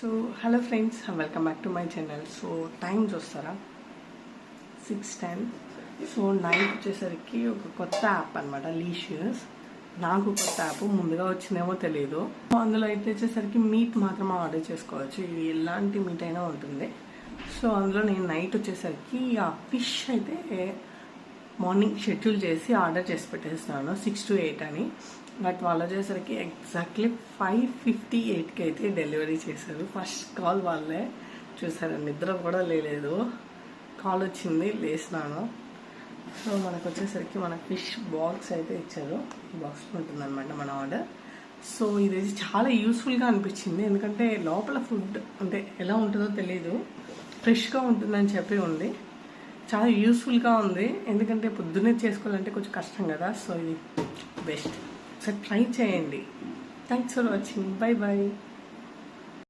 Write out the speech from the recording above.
So hello friends, welcome back to my channel. So time చూస్తారా 6:10. So night వచ్చేసరికి ఒక కొత్త యాప్ అనమాట, లీషియస్. నాకు కొత్త యాప్ ముందుగా వచ్చిందేమో తెలియదు. అందులో అయితే వచ్చేసరికి మీట్ మాత్రం ఆర్డర్ చేసుకోవచ్చు. ఇది ఎలాంటి మీట్ అయినా ఉంటుంది. సో అందులో నేను నైట్ వచ్చేసరికి ఆ ఫిష్ అయితే మార్నింగ్ షెడ్యూల్ చేసి ఆర్డర్ చేసి పెట్టేస్తున్నాను 6 to 8 అని. బట్ వాళ్ళు వచ్చేసరికి ఎగ్జాక్ట్లీ 5:58కి అయితే డెలివరీ చేశారు. ఫస్ట్ కాల్ వాళ్ళే. చూసారు, నిద్ర కూడా లేదు. కాల్ వచ్చింది, లేసినాను. సో మనకు వచ్చేసరికి మన ఫిష్ బాక్స్ అయితే ఇచ్చారు. ఈ బాక్స్లో ఉంటుందన్నమాట మన ఆర్డర్. సో ఇది చాలా యూస్ఫుల్గా అనిపించింది, ఎందుకంటే లోపల ఫుడ్ అంటే ఎలా ఉంటుందో తెలీదు, ఫ్రెష్గా ఉంటుందని చెప్పి ఉంది. చాలా యూస్ఫుల్గా ఉంది, ఎందుకంటే పొద్దున్నే చేసుకోవాలంటే కొంచెం కష్టం కదా. సో ఇది బెస్ట్. ఒకసారి ట్రై చేయండి. Thanks for watching. Bye bye.